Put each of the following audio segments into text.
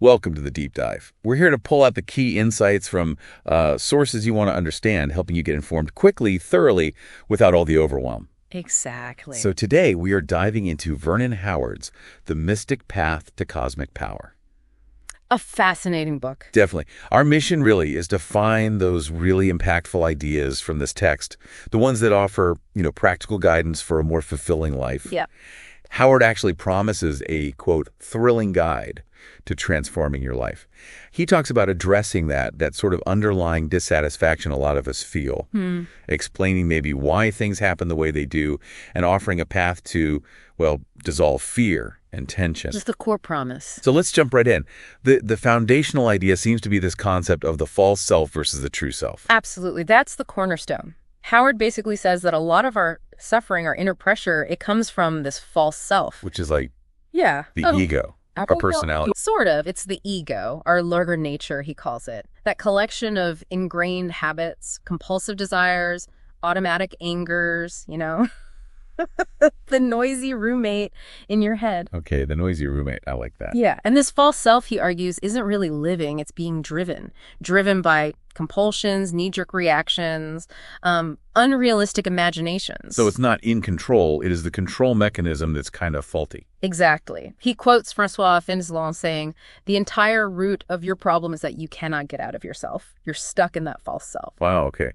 Welcome to the Deep Dive. We're here to pull out the key insights from sources you want to understand, helping you get informed quickly, thoroughly, without all the overwhelm. Exactly. So today we are diving into Vernon Howard's The Mystic Path to Cosmic Power. A fascinating book. Definitely. Our mission really is to find those really impactful ideas from this text, the ones that offer, practical guidance for a more fulfilling life. Yeah. Howard actually promises a, quote, thrilling guide to transforming your life. He talks about addressing that sort of underlying dissatisfaction a lot of us feel, explaining maybe why things happen the way they do, and offering a path to, dissolve fear and tension. Just the core promise. So let's jump right in. The foundational idea seems to be this concept of the false self versus the true self. Absolutely. That's the cornerstone. Howard basically says that a lot of our suffering, our inner pressure, it comes from this false self. Which is like the ego, our personality. Sort of. It's the ego, our larger nature, he calls it. That collection of ingrained habits, compulsive desires, automatic angers, the noisy roommate in your head. Okay, the noisy roommate. I like that. Yeah. And this false self, he argues, isn't really living. It's being driven by compulsions, knee-jerk reactions, unrealistic imaginations. So it's not in control. It is the control mechanism that's kind of faulty. Exactly. He quotes Francois Fenelon saying, the entire root of your problem is that you cannot get out of yourself. You're stuck in that false self. Wow, okay.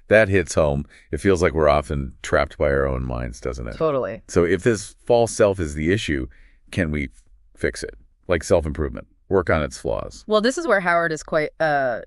That hits home. It feels like we're often trapped by our own minds, doesn't it? Totally. So if this false self is the issue, can we fix it? Like self-improvement, work on its flaws. Well, this is where Howard is quite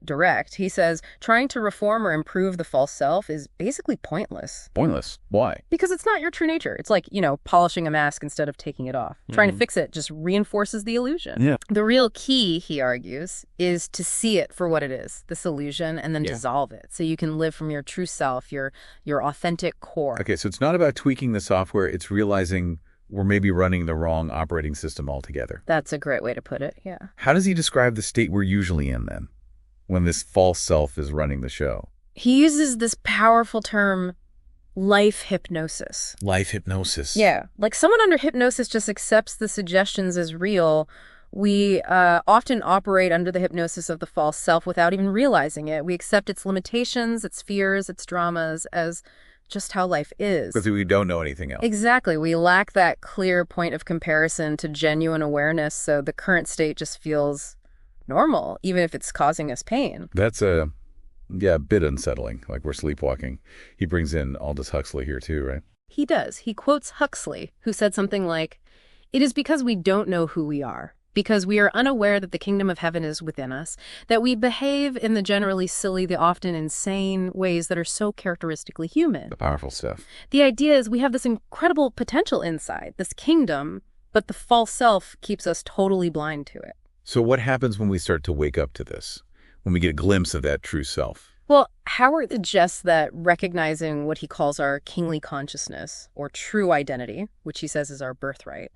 direct. He says trying to reform or improve the false self is basically pointless. Pointless? Why? Because it's not your true nature. It's like, polishing a mask instead of taking it off. Trying to fix it just reinforces the illusion. Yeah. The real key, he argues, is to see it for what it is, this illusion, and then dissolve it. So you can live from your true self, your authentic core. Okay, so it's not about tweaking the software. It's realizing we're maybe running the wrong operating system altogether. That's a great way to put it, yeah. How does he describe the state we're usually in then, when this false self is running the show? He uses this powerful term, life hypnosis. Life hypnosis. Yeah, like someone under hypnosis just accepts the suggestions as real. We often operate under the hypnosis of the false self without even realizing it. We accept its limitations, its fears, its dramas as just how life is. Because we don't know anything else. Exactly. We lack that clear point of comparison to genuine awareness, so the current state just feels normal, even if it's causing us pain. That's a bit unsettling, like we're sleepwalking. He brings in Aldous Huxley here too, right? He does. He quotes Huxley, who said something like, "It is because we don't know who we are, because we are unaware that the kingdom of heaven is within us, that we behave in the generally silly, the often insane ways that are so characteristically human." The powerful stuff. The idea is we have this incredible potential inside, this kingdom, but the false self keeps us totally blind to it. So what happens when we start to wake up to this, when we get a glimpse of that true self? Well, Howard suggests that recognizing what he calls our kingly consciousness, or true identity, which he says is our birthright,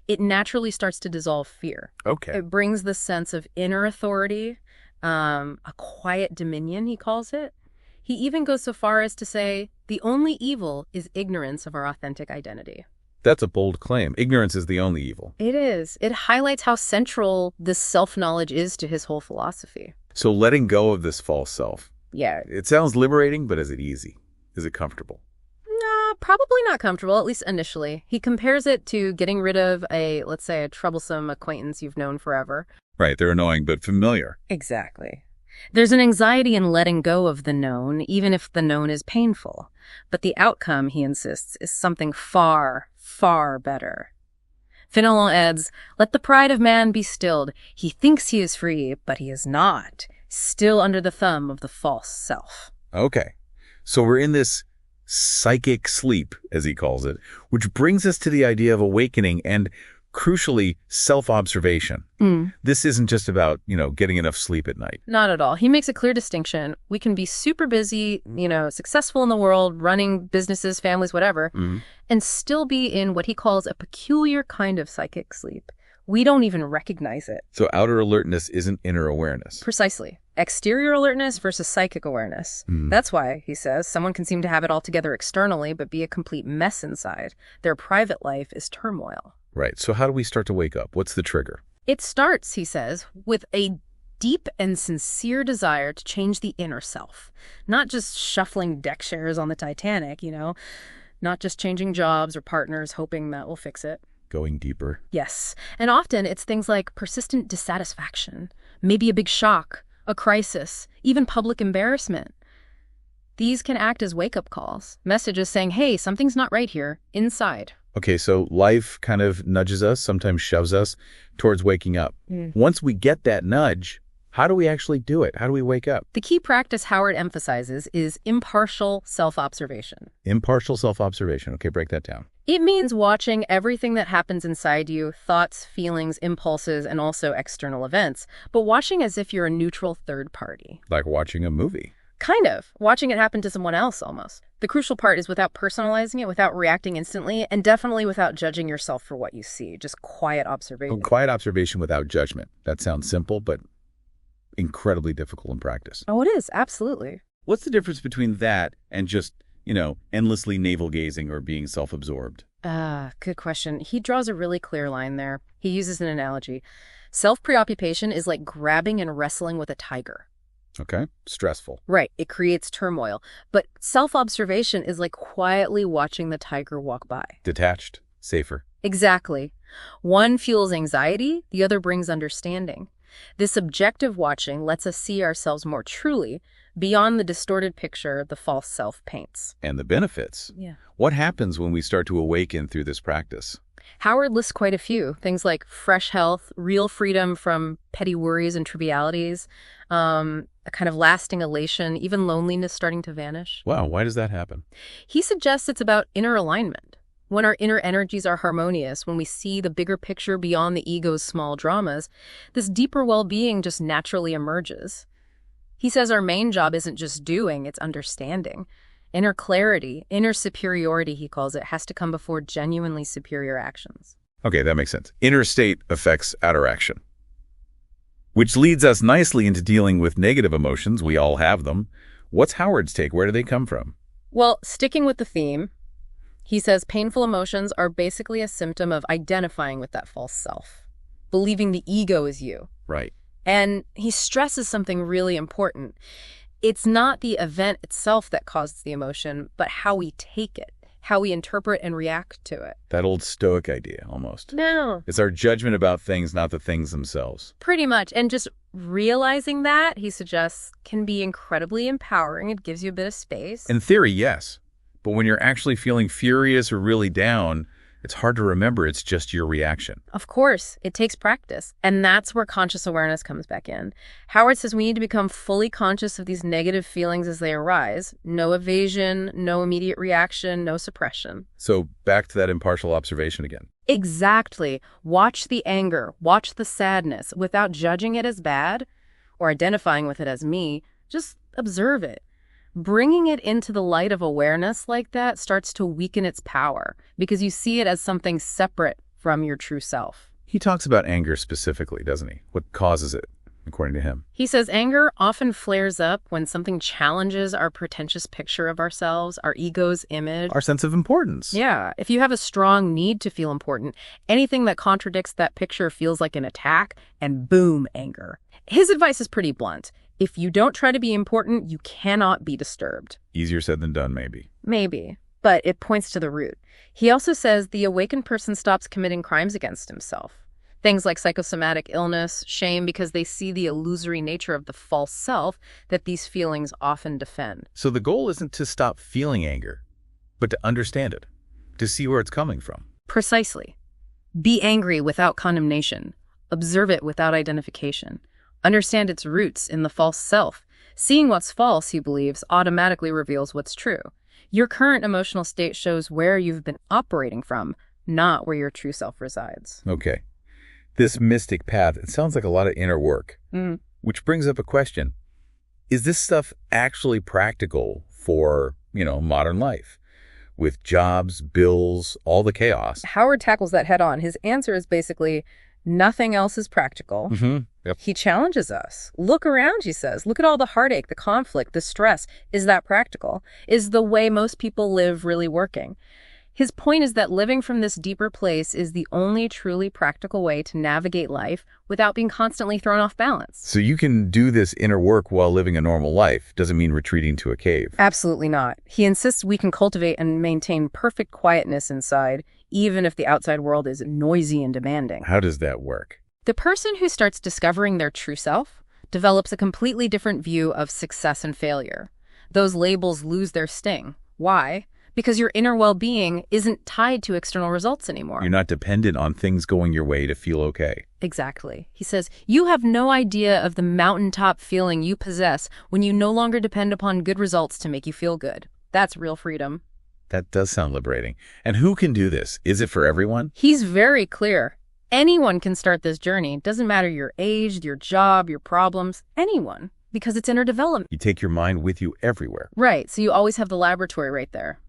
it naturally starts to dissolve fear. Okay. It brings the sense of inner authority, a quiet dominion, he calls it. He even goes so far as to say, the only evil is ignorance of our authentic identity. That's a bold claim. Ignorance is the only evil. It is. It highlights how central this self-knowledge is to his whole philosophy. So letting go of this false self. Yeah. It sounds liberating, but is it easy? Is it comfortable? Probably not comfortable, at least initially. He compares it to getting rid of let's say, a troublesome acquaintance you've known forever. Right, they're annoying but familiar. Exactly. There's an anxiety in letting go of the known, even if the known is painful. But the outcome, he insists, is something far, far better. Fenelon adds, "Let the pride of man be stilled. He thinks he is free, but he is not, still under the thumb of the false self." Okay, so we're in this psychic sleep, as he calls it, which brings us to the idea of awakening and, crucially, self-observation. This isn't just about, getting enough sleep at night. Not at all. He makes a clear distinction. We can be super busy, successful in the world, running businesses, families, whatever, and still be in what he calls a peculiar kind of psychic sleep. We don't even recognize it. So outer alertness isn't inner awareness. Precisely. Exterior alertness versus psychic awareness. That's why, he says, someone can seem to have it all together externally, but be a complete mess inside. Their private life is turmoil. Right. So how do we start to wake up? What's the trigger? It starts, he says, with a deep and sincere desire to change the inner self. Not just shuffling deck chairs on the Titanic, not just changing jobs or partners, hoping that will fix it. Going deeper. Yes. And often it's things like persistent dissatisfaction, maybe a big shock, a crisis, even public embarrassment. These can act as wake-up calls, messages saying, hey, something's not right here, inside. Okay, so life kind of nudges us, sometimes shoves us towards waking up. Once we get that nudge, how do we actually do it? How do we wake up? The key practice Howard emphasizes is impartial self-observation. Impartial self-observation. Okay, break that down. It means watching everything that happens inside you, thoughts, feelings, impulses, and also external events, but watching as if you're a neutral third party. Like watching a movie. Kind of. Watching it happen to someone else, almost. The crucial part is without personalizing it, without reacting instantly, and definitely without judging yourself for what you see. Just quiet observation. Quiet observation without judgment. That sounds simple, but incredibly difficult in practice. Oh, it is. Absolutely. What's the difference between that and just, endlessly navel-gazing or being self-absorbed? Good question. He draws a really clear line there. He uses an analogy. Self-preoccupation is like grabbing and wrestling with a tiger. Okay. Stressful. Right. It creates turmoil. But self-observation is like quietly watching the tiger walk by. Detached. Safer. Exactly. One fuels anxiety, the other brings understanding. This objective watching lets us see ourselves more truly, beyond the distorted picture the false self paints. And the benefits. Yeah. What What happens when we start to awaken through this practice? Howard lists quite a few. Things like fresh health, real freedom from petty worries and trivialities, a kind of lasting elation, even loneliness starting to vanish. Wow, why does that happen? He suggests it's about inner alignment. When our inner energies are harmonious, when we see the bigger picture beyond the ego's small dramas, this deeper well-being just naturally emerges. He says our main job isn't just doing, it's understanding. Inner clarity, inner superiority, he calls it, has to come before genuinely superior actions. Okay, that makes sense. Inner state affects outer action. Which leads us nicely into dealing with negative emotions. We all have them. What's Howard's take? Where do they come from? Well, sticking with the theme, he says painful emotions are basically a symptom of identifying with that false self, believing the ego is you. Right. And he stresses something really important. It's not the event itself that causes the emotion, but how we take it, how we interpret and react to it. That old Stoic idea, almost. No. It's our judgment about things, not the things themselves. Pretty much. And just realizing that, he suggests, can be incredibly empowering. It gives you a bit of space. In theory, yes. But when you're actually feeling furious or really down, it's hard to remember it's just your reaction. Of course, it takes practice. And that's where conscious awareness comes back in. Howard says we need to become fully conscious of these negative feelings as they arise. No evasion, no immediate reaction, no suppression. So back to that impartial observation again. Exactly. Watch the anger, watch the sadness without judging it as bad or identifying with it as me. Just observe it. Bringing it into the light of awareness like that starts to weaken its power because you see it as something separate from your true self. He talks about anger specifically, doesn't he? What causes it, according to him? He says anger often flares up when something challenges our pretentious picture of ourselves, our ego's image. Our sense of importance. Yeah. If you have a strong need to feel important, anything that contradicts that picture feels like an attack, and boom, anger. His advice is pretty blunt. If you don't try to be important, you cannot be disturbed. Easier said than done, maybe. Maybe, but it points to the root. He also says the awakened person stops committing crimes against himself. Things like psychosomatic illness, shame, because they see the illusory nature of the false self that these feelings often defend. So the goal isn't to stop feeling anger, but to understand it, to see where it's coming from. Precisely. Be angry without condemnation. Observe it without identification. Understand its roots in the false self. Seeing what's false, he believes, automatically reveals what's true. Your current emotional state shows where you've been operating from, not where your true self resides. Okay. This mystic path, it sounds like a lot of inner work, which brings up a question. Is this stuff actually practical for, modern life? With jobs, bills, all the chaos. Howard tackles that head on. His answer is basically, nothing else is practical. Yep. He challenges us. Look around, he says. Look at all the heartache, the conflict, the stress. Is that practical? Is the way most people live really working? His point is that living from this deeper place is the only truly practical way to navigate life without being constantly thrown off balance. So you can do this inner work while living a normal life. Doesn't mean retreating to a cave. Absolutely not. He insists we can cultivate and maintain perfect quietness inside, even if the outside world is noisy and demanding. How does that work? The person who starts discovering their true self develops a completely different view of success and failure. Those labels lose their sting. Why? Because your inner well-being isn't tied to external results anymore. You're not dependent on things going your way to feel okay. Exactly. He says, you have no idea of the mountaintop feeling you possess when you no longer depend upon good results to make you feel good. That's real freedom. That does sound liberating. And who can do this? Is it for everyone? He's very clear. Anyone can start this journey. It doesn't matter your age, your job, your problems, anyone, because it's inner development. You take your mind with you everywhere. Right, so you always have the laboratory right there.